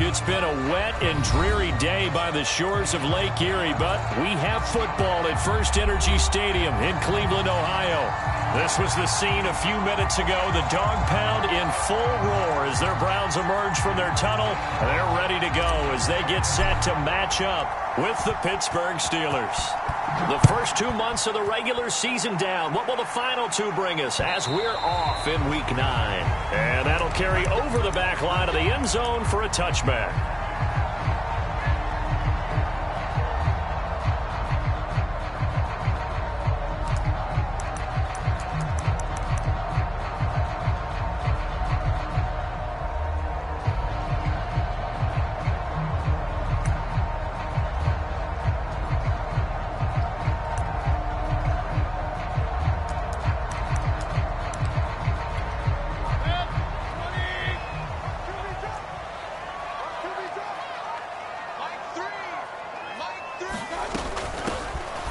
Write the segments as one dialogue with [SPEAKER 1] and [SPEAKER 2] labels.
[SPEAKER 1] It's been a wet and dreary day by the shores of Lake Erie, but we have football at First Energy Stadium in Cleveland, Ohio. This was the scene a few minutes ago. The dog pound in full roar as their Browns emerge from their tunnel. They're ready to go as they get set to match up with the Pittsburgh Steelers. The first 2 months of the regular season down. What will the final two bring us as we're off in Week 9? And that'll carry over the back line of the end zone for a touchback.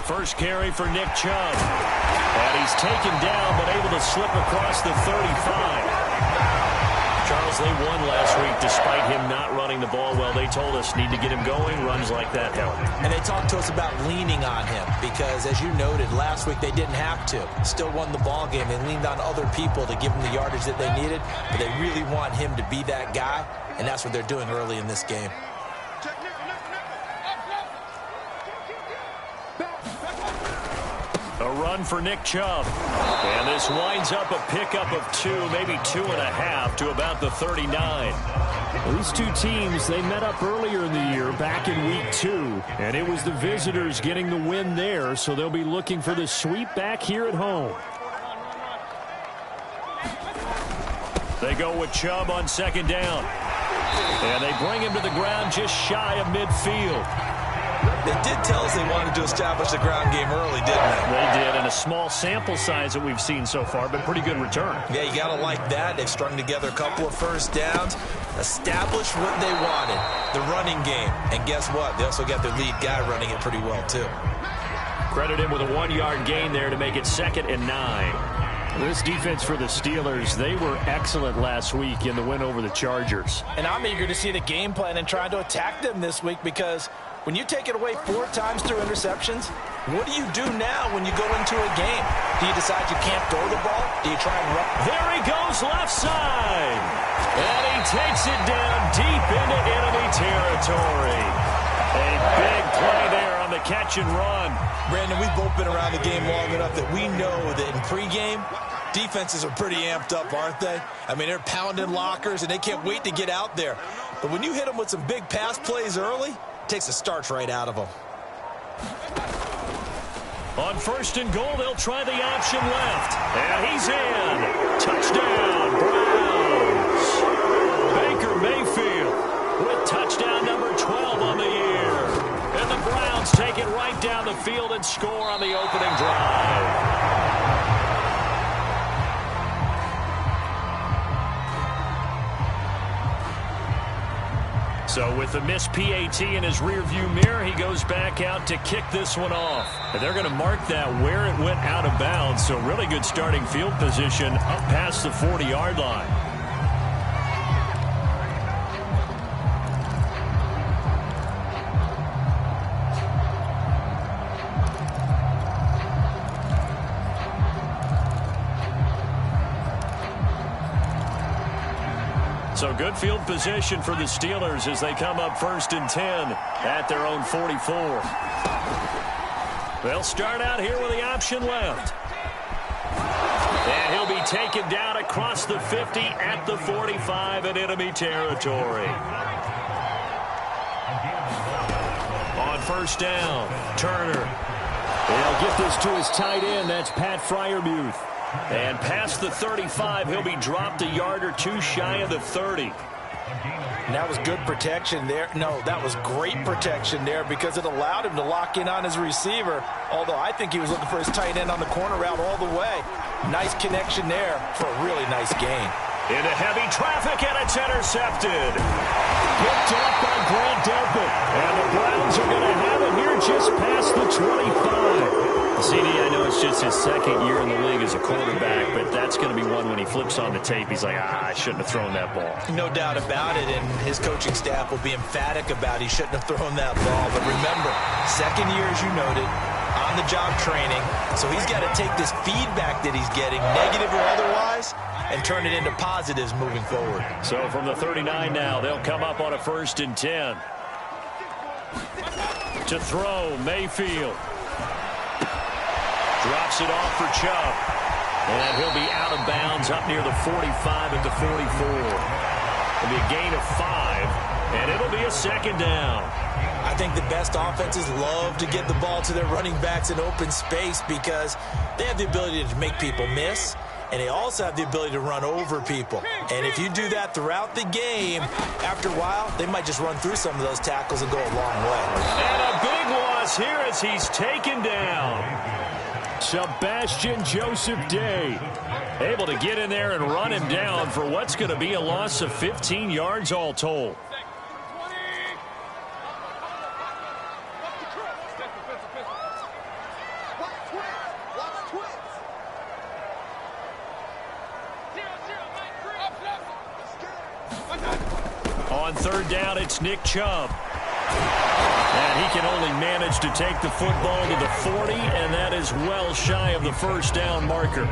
[SPEAKER 1] First carry for Nick Chubb. And he's taken down but able to slip across the 35. Charles, they won last week despite him not running the ball well. They told us need to get him going. Runs like that help.
[SPEAKER 2] And they talked to us about leaning on him because, as you noted, last week they didn't have to. Still won the ball game. They leaned on other people to give him the yardage that they needed. But they really want him to be that guy, and that's what they're doing early in this game.
[SPEAKER 1] A run for Nick Chubb. And this winds up a pickup of 2, maybe 2.5 to about the 39. These two teams, they met up earlier in the year back in Week 2. And it was the visitors getting the win there, so they'll be looking for the sweep back here at home. They go with Chubb on second down. And they bring him to the ground just shy of midfield.
[SPEAKER 2] They did tell us they wanted to establish the ground game early, didn't they?
[SPEAKER 1] They did, and a small sample size that we've seen so far, but pretty good return.
[SPEAKER 2] Yeah, you got to like that. They've strung together a couple of first downs, established what they wanted, the running game. And guess what? They also got their lead guy running it pretty well, too.
[SPEAKER 1] Credit him with a 1-yard gain there to make it 2nd and 9. This defense for the Steelers, they were excellent last week in the win over the Chargers.
[SPEAKER 3] And I'm eager to see the game plan and trying to attack them this week because when you take it away 4 times through interceptions, what do you do now when you go into a game? Do you decide you can't throw the ball? Do you try and run?
[SPEAKER 1] There he goes left side. And he takes it down deep into enemy territory. A big play there on the catch and run.
[SPEAKER 2] Brandon, we've both been around the game long enough that we know that in pregame, defenses are pretty amped up, aren't they? I mean, they're pounding lockers, and they can't wait to get out there. But when you hit them with some big pass plays early, it takes the starch right out of them.
[SPEAKER 1] On 1st and goal, they'll try the option left. And he's in. Touchdown, Browns. Baker Mayfield with touchdown number 12 on the year. And the Browns take it right down the field and score on the opening drive. So with the missed PAT in his rearview mirror, he goes back out to kick this one off. And they're going to mark that where it went out of bounds. So really good starting field position up past the 40-yard line. So good field position for the Steelers as they come up 1st and 10 at their own 44. They'll start out here with the option left. And he'll be taken down across the 50 at the 45 in enemy territory. On 1st down, Turner. He'll get this to his tight end. That's Pat Freiermuth. And past the 35, he'll be dropped a yard or 2 shy of the 30.
[SPEAKER 3] And that was good protection there. No, that was great protection there because it allowed him to lock in on his receiver, although I think he was looking for his tight end on the corner route all the way. Nice connection there for a really nice gain.
[SPEAKER 1] Into heavy traffic, and it's intercepted. Picked up by Grant Delpit. And the Browns are going to have it here just past the 25. CD, I know it's just his second year in the league as a quarterback, but that's going to be one when he flips on the tape, he's like, I shouldn't have thrown that ball.
[SPEAKER 2] No doubt about it, and his coaching staff will be emphatic about he shouldn't have thrown that ball. But remember, second year, as you noted, on-the-job training, so he's got to take this feedback that he's getting, negative or otherwise, and turn it into positives moving forward.
[SPEAKER 1] So from the 39 now, they'll come up on a 1st and 10. To throw, Mayfield. Drops it off for Chubb. And he'll be out of bounds up near the 45 at the 44. It'll be a gain of 5, and it'll be a 2nd down.
[SPEAKER 2] I think the best offenses love to get the ball to their running backs in open space because they have the ability to make people miss, and they also have the ability to run over people. And if you do that throughout the game, after a while, they might just run through some of those tackles and go a long way.
[SPEAKER 1] And a big loss here as he's taken down. Sebastian Joseph Day able to get in there and run him down for what's going to be a loss of 15 yards all told. On 3rd down, it's Nick Chubb. And he can only manage to take the football to the 40, and that is well shy of the 1st down marker.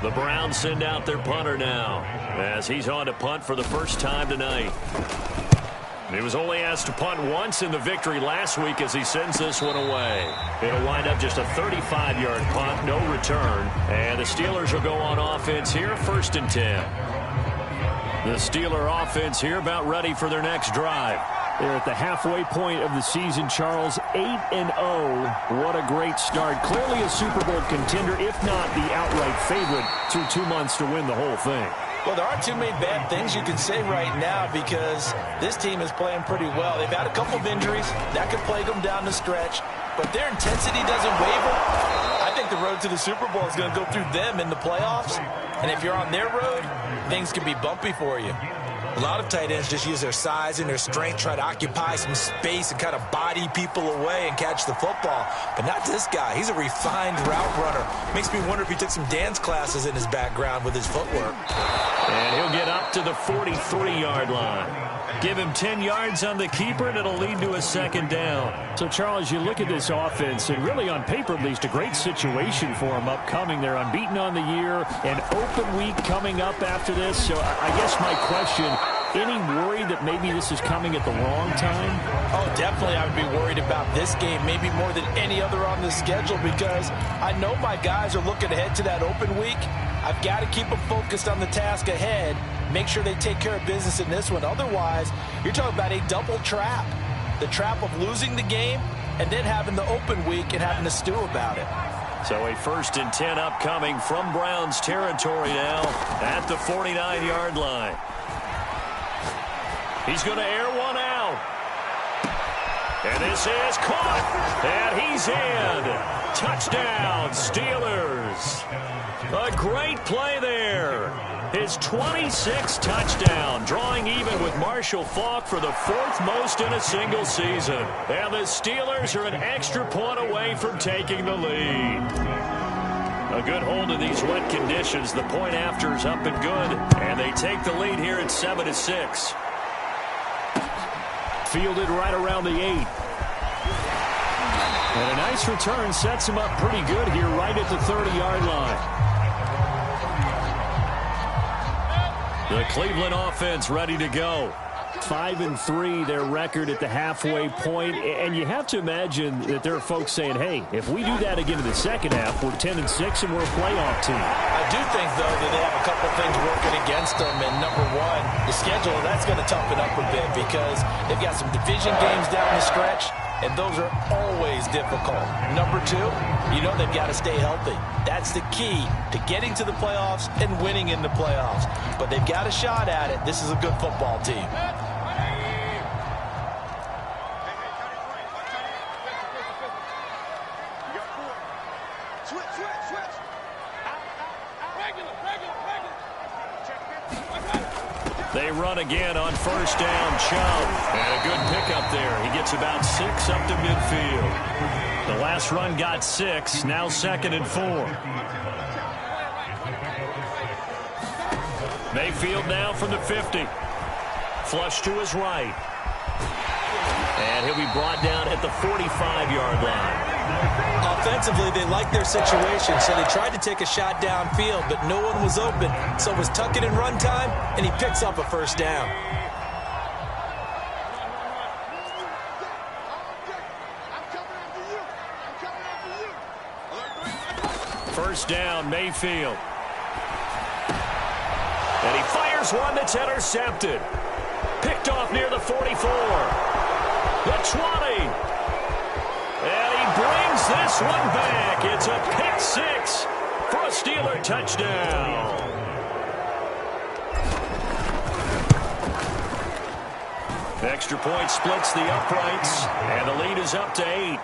[SPEAKER 1] The Browns send out their punter now as he's on to punt for the first time tonight. He was only asked to punt once in the victory last week as he sends this one away. It'll wind up just a 35-yard punt, no return. And the Steelers will go on offense here, 1st and 10. The Steeler offense here about ready for their next drive. They're at the halfway point of the season, Charles, 8-0. What a great start. Clearly a Super Bowl contender, if not the outright favorite, through 2 months to win the whole thing.
[SPEAKER 3] Well, there aren't too many bad things you can say right now because this team is playing pretty well. They've had a couple of injuries. That could plague them down the stretch. But their intensity doesn't waver. I think the road to the Super Bowl is going to go through them in the playoffs. And if you're on their road, things can be bumpy for you.
[SPEAKER 2] A lot of tight ends just use their size and their strength, try to occupy some space and kind of body people away and catch the football. But not this guy. He's a refined route runner. Makes me wonder if he took some dance classes in his background with his footwork.
[SPEAKER 1] And he'll get up to the 43-yard line. Give him 10 yards on the keeper, and it'll lead to a 2nd down. So, Charles, you look at this offense, and really on paper at least, a great situation for them upcoming. They're unbeaten on the year, an open week coming up after this. So I guess my question, any worry that maybe this is coming at the wrong time?
[SPEAKER 3] Oh, definitely I would be worried about this game, maybe more than any other on the schedule, because I know my guys are looking ahead to that open week. I've got to keep them focused on the task ahead, make sure they take care of business in this one. Otherwise, you're talking about a double trap. The trap of losing the game and then having the open week and having to stew about it.
[SPEAKER 1] So a 1st and 10 upcoming from Browns territory now at the 49-yard line. He's going to air one out. And this is caught. And he's in. Touchdown, Steelers. A great play there. His 26th touchdown, drawing even with Marshall Faulk for the 4th most in a single season. And the Steelers are an extra point away from taking the lead. A good hold in these wet conditions. The point after is up and good. And they take the lead here at 7-6. Fielded right around the 8. And a nice return sets him up pretty good here right at the 30-yard line. The Cleveland offense ready to go. 5-3, their record at the halfway point. And you have to imagine that there are folks saying, hey, if we do that again in the second half, we're 10-6 and we're a playoff team.
[SPEAKER 3] I do think, though, that they have a couple things working against them. And number one, the schedule, that's going to toughen up a bit because they've got some division games down the stretch, and those are always difficult. Number two, you know they've got to stay healthy. That's the key to getting to the playoffs and winning in the playoffs. But they've got a shot at it. This is a good football team.
[SPEAKER 1] They run again on first down. Chubb. And a good pickup there. He gets about 6 up to midfield. The last run got 6. Now 2nd and 4. Mayfield now from the 50. Flush to his right. And he'll be brought down at the 45-yard line.
[SPEAKER 2] Offensively, they liked their situation, so they tried to take a shot downfield, but no one was open. So it was tuck it in run time, and he picks up a first down.
[SPEAKER 1] First down, Mayfield. And he fires one that's intercepted. Picked off near the 44. The 20. And he brings this one back. It's a pick 6 for a Steeler touchdown. The extra point splits the uprights, and the lead is up to 8.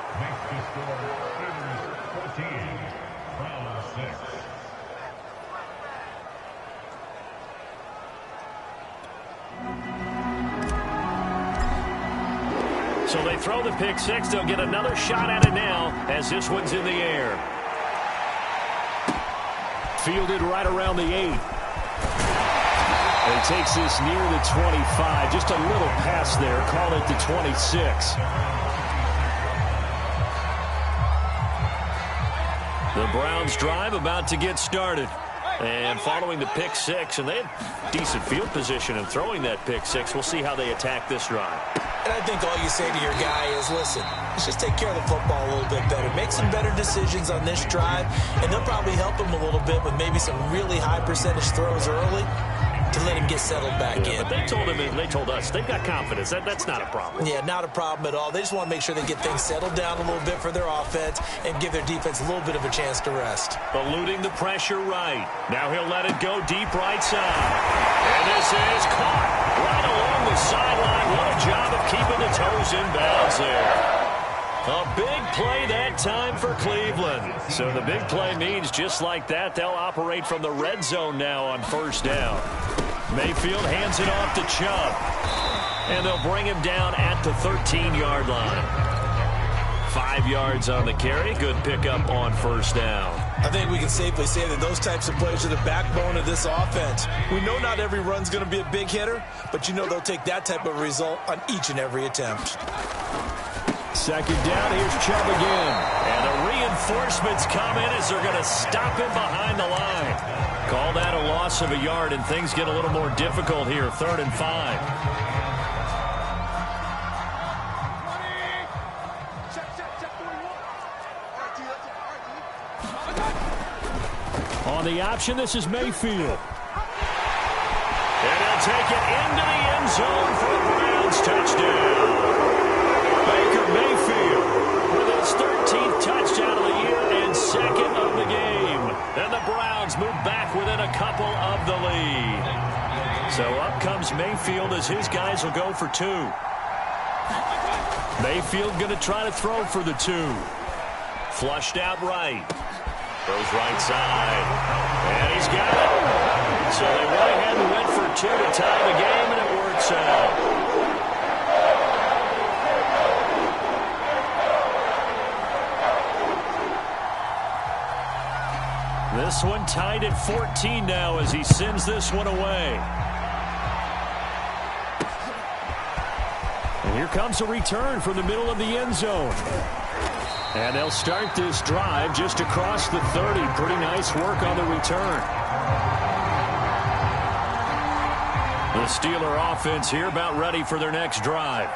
[SPEAKER 1] So they throw the pick 6. They'll get another shot at it now as this one's in the air. Fielded right around the 8. And he takes this near the 25. Just a little pass there. Call it the 26. The Browns drive about to get started. And following the pick 6, and they had decent field position in throwing that pick 6. We'll see how they attack this drive.
[SPEAKER 2] And I think all you say to your guy is, listen, let's just take care of the football a little bit better. Make some better decisions on this drive, and they'll probably help him a little bit with maybe some really high percentage throws early to let him get settled back in.
[SPEAKER 1] But they told him, and they told us, they've got confidence. That's not a problem.
[SPEAKER 2] Yeah, not a problem at all. They just want to make sure they get things settled down a little bit for their offense and give their defense a little bit of a chance to rest.
[SPEAKER 1] Eluding the pressure right. Now he'll let it go deep right side. And this is caught right along the sideline. What a job of keeping the toes in bounds there. A big play that time for Cleveland. So the big play means just like that, they'll operate from the red zone now on first down. Mayfield hands it off to Chubb. And they'll bring him down at the 13-yard line. 5 yards on the carry. Good pickup on first down.
[SPEAKER 2] I think we can safely say that those types of plays are the backbone of this offense. We know not every run's going to be a big hitter, but you know they'll take that type of result on each and every attempt.
[SPEAKER 1] Second down, here's Chubb again. And the reinforcements come in as they're going to stop him behind the line. Call that a loss of a yard, and things get a little more difficult here. 3rd and 5. On the option, this is Mayfield. And they'll take it into the end zone for a Browns touchdown. Baker Mayfield with his 13th touchdown of the year and 2nd of the game. And the Browns move back within a couple of the lead. So up comes Mayfield as his guys will go for 2. Mayfield going to try to throw for the 2. Flushed out right. Throws right side. And he's got it. So they went ahead and went for 2 to tie the game, and it works out. This one tied at 14 now as he sends this one away. And here comes a return from the middle of the end zone. And they'll start this drive just across the 30. Pretty nice work on the return. The Steeler offense here about ready for their next drive.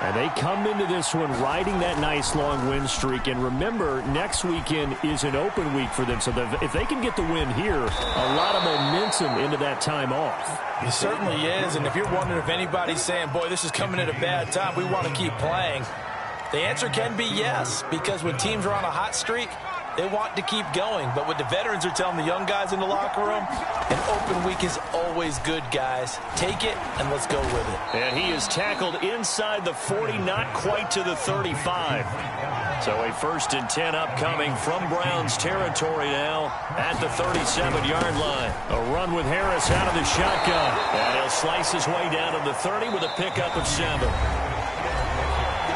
[SPEAKER 1] And they come into this one riding that nice long win streak. And remember, next weekend is an open week for them. So if they can get the win here, a lot of momentum into that time off.
[SPEAKER 3] It certainly is. And if you're wondering if anybody's saying, boy, this is coming at a bad time, we want to keep playing, the answer can be yes. Because when teams are on a hot streak, they want to keep going. But what the veterans are telling the young guys in the locker room, an open week is always good, guys. Take it, and let's go with it.
[SPEAKER 1] And he is tackled inside the 40, not quite to the 35. So a 1st and 10 upcoming from Browns territory now at the 37-yard line. A run with Harris out of the shotgun. And he'll slice his way down to the 30 with a pickup of 7.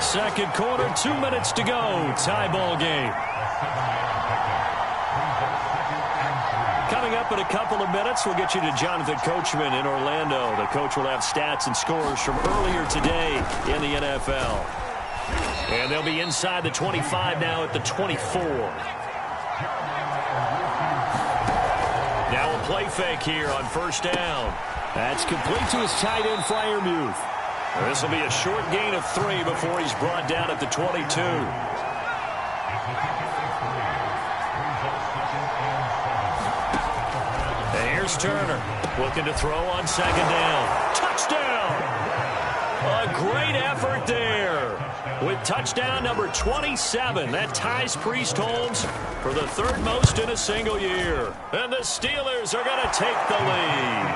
[SPEAKER 1] Second quarter, 2 minutes to go. Tie ball game. Coming up in a couple of minutes, we'll get you to Jonathan Coachman in Orlando. The coach will have stats and scores from earlier today in the NFL. And they'll be inside the 25 now at the 24. Now a play fake here on 1st down.
[SPEAKER 4] That's complete to his tight end, Freiermuth.
[SPEAKER 1] This will be a short gain of 3 before he's brought down at the 22. And here's Turner looking to throw on 2nd down. Touchdown! A great effort there. With touchdown number 27, that ties Priest Holmes for the 3rd most in a single year. And the Steelers are going to take the lead.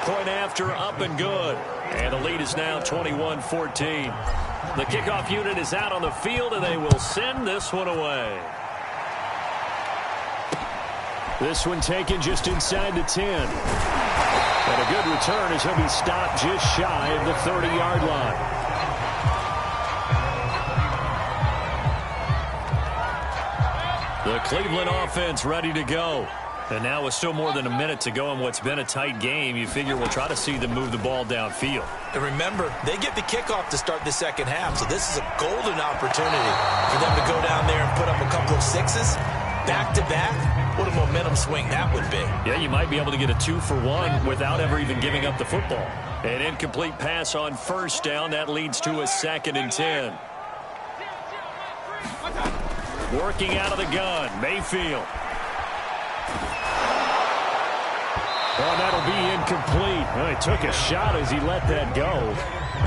[SPEAKER 1] Point after, up and good. And the lead is now 21-14. The kickoff unit is out on the field, and they will send this one away.
[SPEAKER 4] This one taken just inside the 10. And a good return as he'll be stopped just shy of the 30-yard line.
[SPEAKER 1] The Cleveland offense ready to go. And now with still more than a minute to go in what's been a tight game, you figure we'll try to see them move the ball downfield.
[SPEAKER 2] And remember, they get the kickoff to start the second half, so this is a golden opportunity for them to go down there and put up a couple of 6s back-to-back. What a momentum swing that would be.
[SPEAKER 1] Yeah, you might be able to get a 2-for-1 without ever even giving up the football. An incomplete pass on 1st down. That leads to a 2nd and 10. Working out of the gun, Mayfield.
[SPEAKER 4] Oh, that'll be incomplete. Well, he took a shot as he let that go.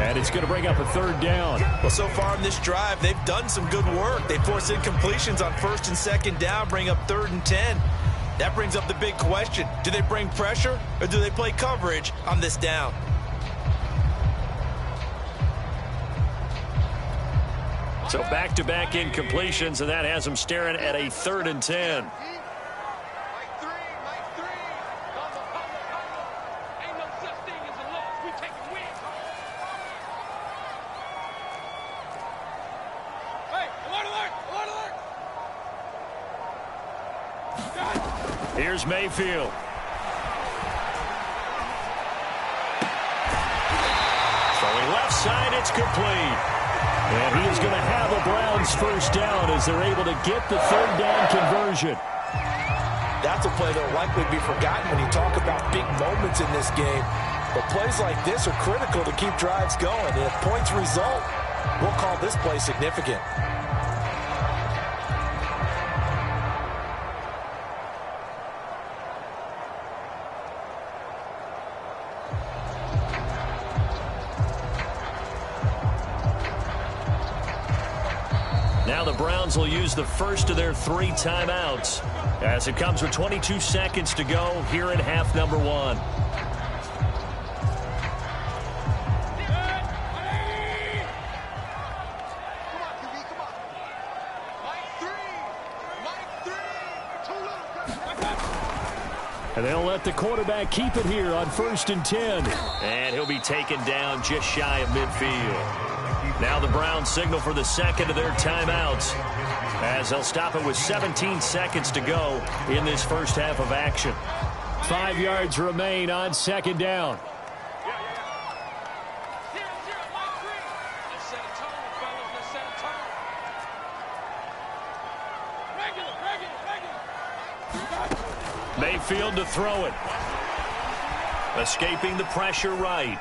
[SPEAKER 4] And it's going to bring up a 3rd down.
[SPEAKER 2] Well, so far in this drive, they've done some good work. They force incompletions on 1st and 2nd down, bring up 3rd and 10. That brings up the big question. Do they bring pressure or do they play coverage on this down?
[SPEAKER 1] So back-to-back incompletions, and that has them staring at a 3rd and 10. Here's Mayfield. Throwing left side, it's complete. And he is going to have a Browns 1st down as they're able to get the 3rd down conversion.
[SPEAKER 3] That's a play that will likely be forgotten when you talk about big moments in this game. But plays like this are critical to keep drives going. And if points result, we'll call this play significant.
[SPEAKER 1] Now the Browns will use the first of their 3 timeouts as it comes with 22 seconds to go here in half number 1.
[SPEAKER 4] And they'll let the quarterback keep it here on 1st and 10.
[SPEAKER 1] And he'll be taken down just shy of midfield. Now the Browns signal for the 2nd of their timeouts as they'll stop it with 17 seconds to go in this first half of action.
[SPEAKER 4] 5 yards remain on 2nd down.
[SPEAKER 1] Mayfield to throw it. Escaping the pressure right.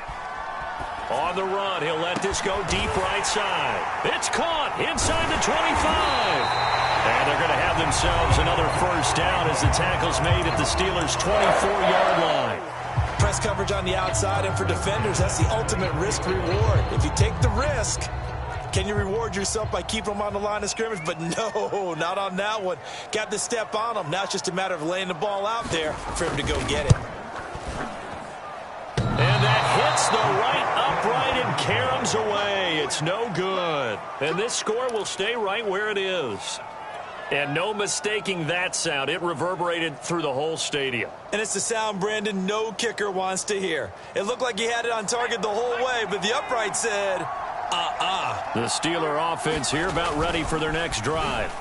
[SPEAKER 1] On the run, he'll let this go deep right side. It's caught inside the 25. And they're going to have themselves another 1st down as the tackle's made at the Steelers' 24-yard line.
[SPEAKER 2] Press coverage on the outside, and for defenders, that's the ultimate risk-reward. If you take the risk, can you reward yourself by keeping them on the line of scrimmage? But no, not on that one. Got to step on them. Now it's just a matter of laying the ball out there for him to go get it.
[SPEAKER 1] And that hits the right upper upright and caroms away. It's no good. And this score will stay right where it is. And no mistaking that sound. It reverberated through the whole stadium.
[SPEAKER 2] And it's the sound, Brandon, no kicker wants to hear. It looked like he had it on target the whole way, but the upright said,
[SPEAKER 1] The Steeler offense here about ready for their next drive.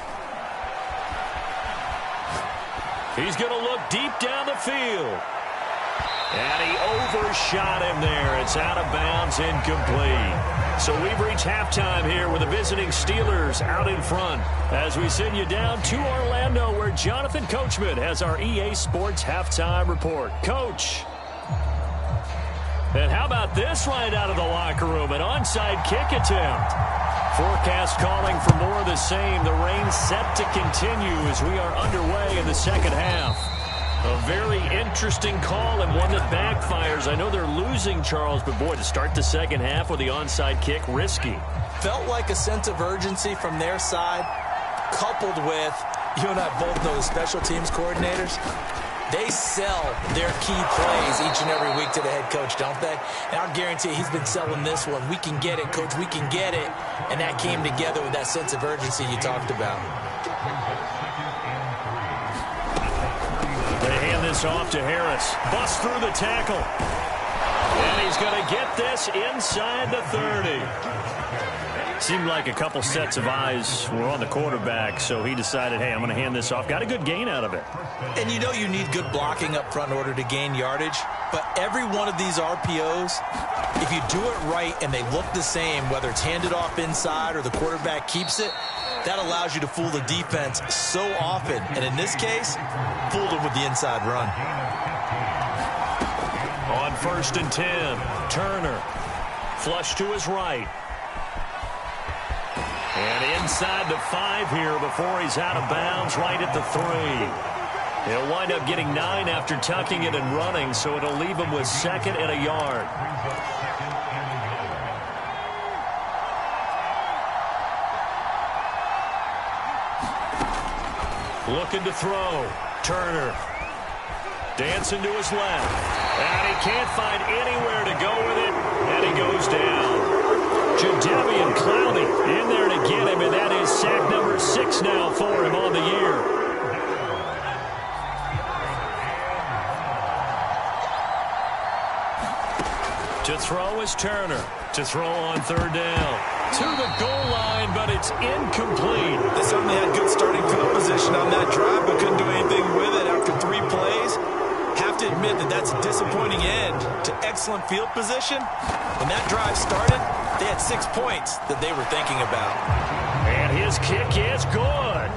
[SPEAKER 1] He's going to look deep down the field. And he overshot him there. It's out of bounds, incomplete. So we've reached halftime here with the visiting Steelers out in front as we send you down to Orlando where Jonathan Coachman has our EA Sports halftime report. Coach. And how about this right out of the locker room? An onside kick attempt. Forecast calling for more of the same. The rain set to continue as we are underway in the second half. A very interesting call and one that backfires. I know they're losing, Charles, but boy, to start the second half with the onside kick, risky.
[SPEAKER 2] Felt like a sense of urgency from their side, coupled with, you and I both know the special teams coordinators. They sell their key plays each and every week to the head coach, don't they? And I'll guarantee you he's been selling this one. We can get it, coach, we can get it. And that came together with that sense of urgency you talked about.
[SPEAKER 1] They hand this off to Harris. Busts through the tackle. And he's going to get this inside the 30. Seemed like a couple sets of eyes were on the quarterback, so he decided, hey, I'm going to hand this off. Got a good gain out of it.
[SPEAKER 2] And you know you need good blocking up front in order to gain yardage. But every one of these RPOs, if you do it right and they look the same, whether it's handed off inside or the quarterback keeps it, that allows you to fool the defense so often. And in this case, fooled them with the inside run.
[SPEAKER 1] On 1st and 10, Turner. Flush to his right. And inside the 5 here before he's out of bounds right at the 3. He'll wind up getting 9 after tucking it and running, so it'll leave him with 2nd and a yard. Looking to throw. Turner. Dancing to his left. And he can't find anywhere to go with it. And he goes down. Jadeveon Clowney in there to get him. And that is sack number 6 now for him on the year. To throw is Turner. To throw on 3rd down. To the goal line, but it's incomplete.
[SPEAKER 2] They certainly had good starting field position on that drive, but couldn't do anything with it after 3 plays. Have to admit that that's a disappointing end to excellent field position. When that drive started, they had 6 points that they were thinking about.
[SPEAKER 1] And his kick is good.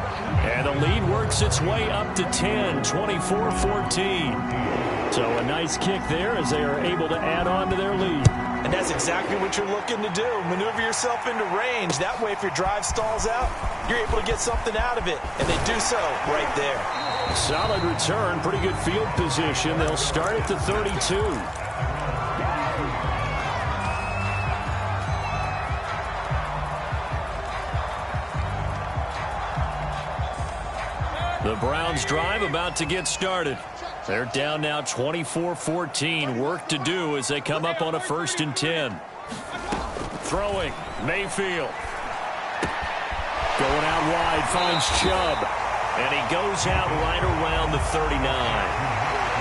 [SPEAKER 1] And the lead works its way up to 10, 24-14. So a nice kick there as they are able to add on to their lead.
[SPEAKER 2] And that's exactly what you're looking to do. Maneuver yourself into range. That way, if your drive stalls out, you're able to get something out of it. And they do so right there.
[SPEAKER 1] Solid return. Pretty good field position. They'll start at the 32. The Browns drive about to get started. They're down now 24-14. Work to do as they come up on a 1st and 10. Throwing. Mayfield. Going out wide. Finds Chubb. And he goes out right around the 39.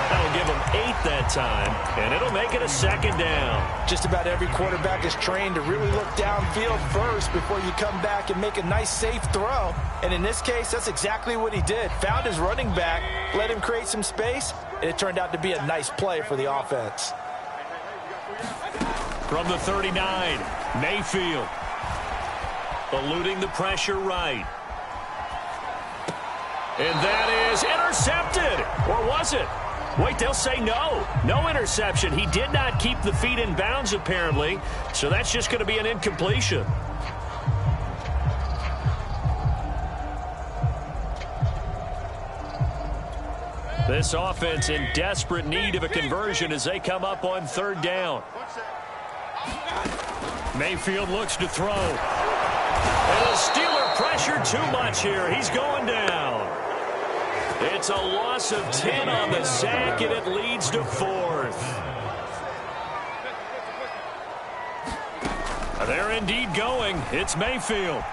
[SPEAKER 1] That'll give him 8 that time. And it'll make it a 2nd down.
[SPEAKER 3] Just about every quarterback is trained to really look downfield first before you come back and make a nice, safe throw. And in this case, that's exactly what he did. Found his running back, let him create some space, and it turned out to be a nice play for the offense.
[SPEAKER 1] From the 39, Mayfield. Eluding the pressure right. And that is intercepted. Or was it? Wait, they'll say no. No interception. He did not keep the feet in bounds, apparently. So that's just going to be an incompletion. This offense in desperate need of a conversion as they come up on 3rd down. Mayfield looks to throw. And the Steeler pressure too much here. He's going down. It's a loss of 10 on the sack, and it leads to 4th. They're indeed going. It's Mayfield.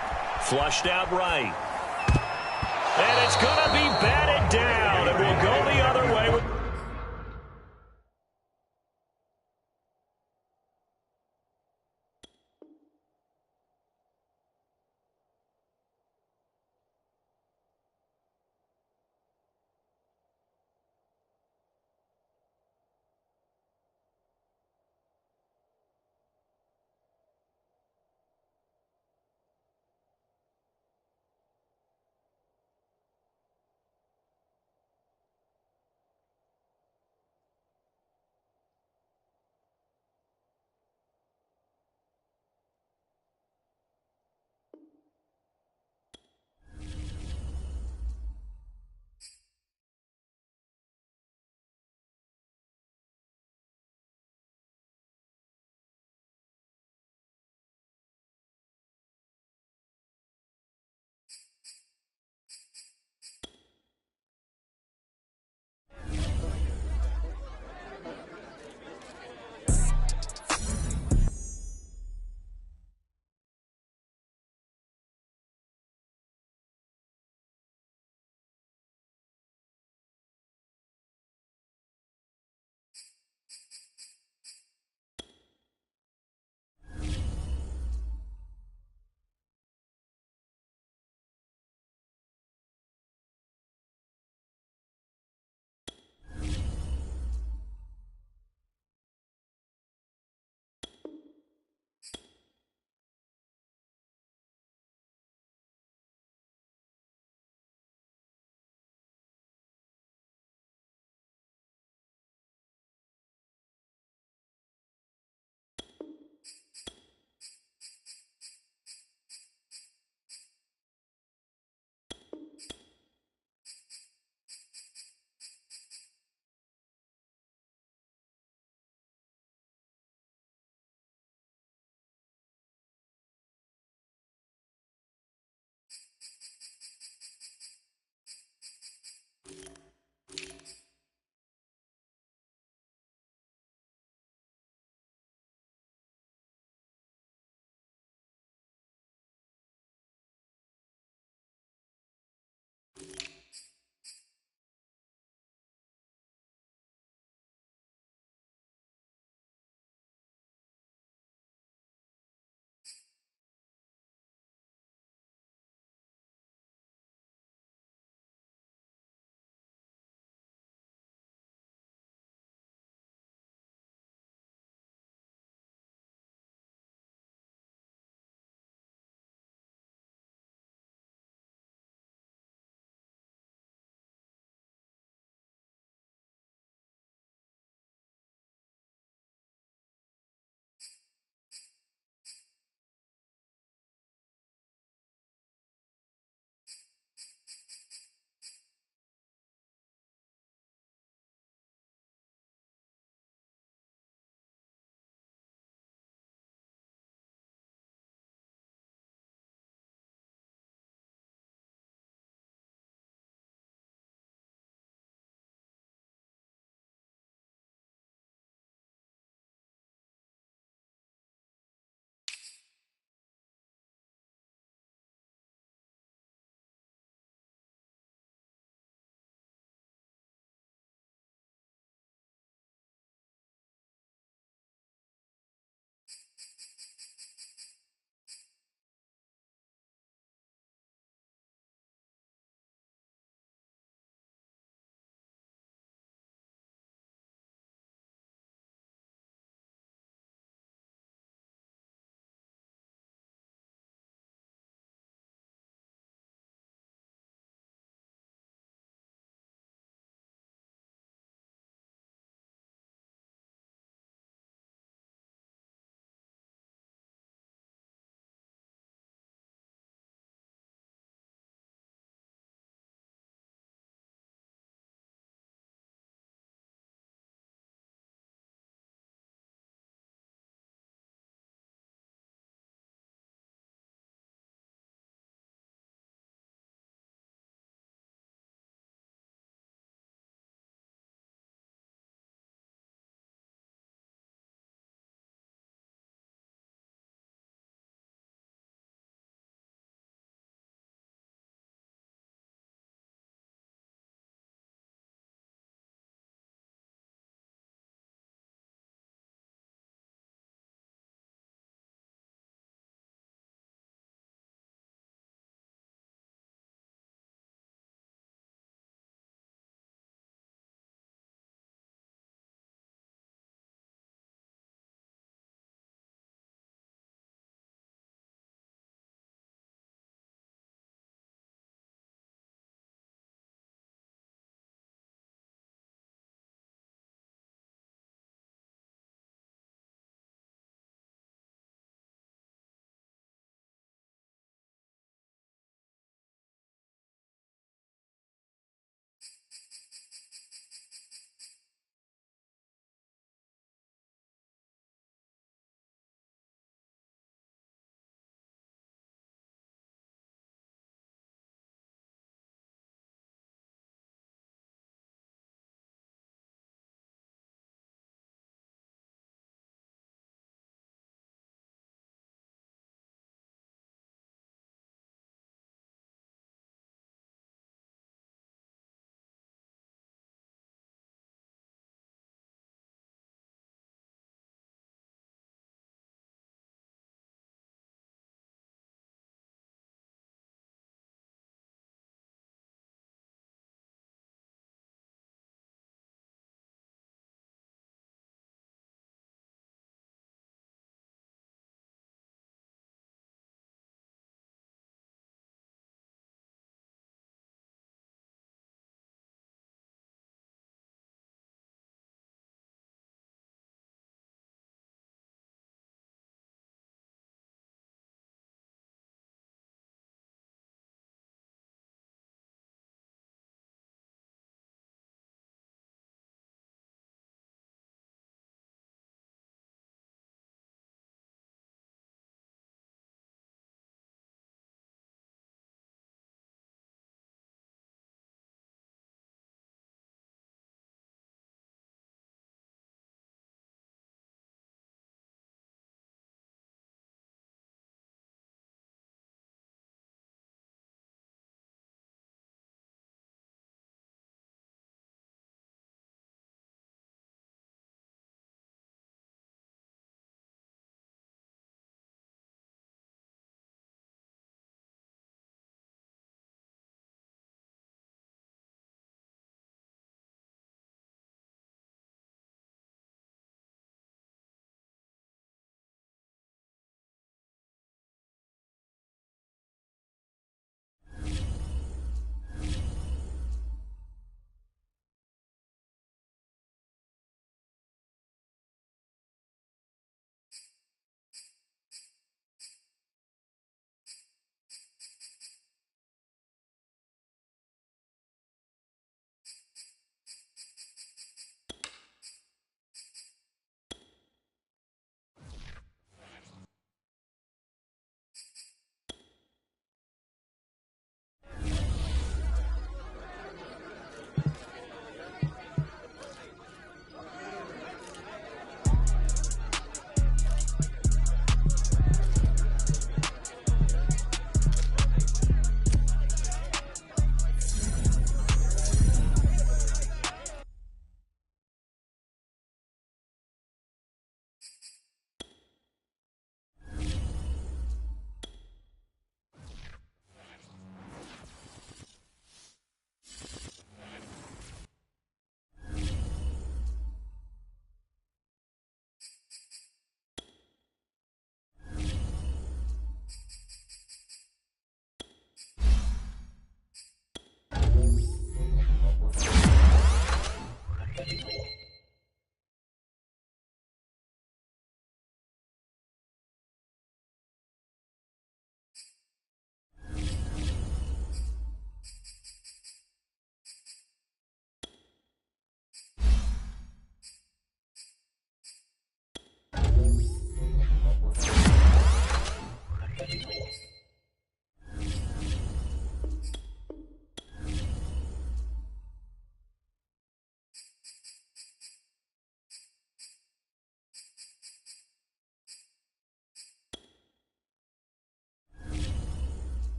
[SPEAKER 1] Flushed out right. And it's going to be batted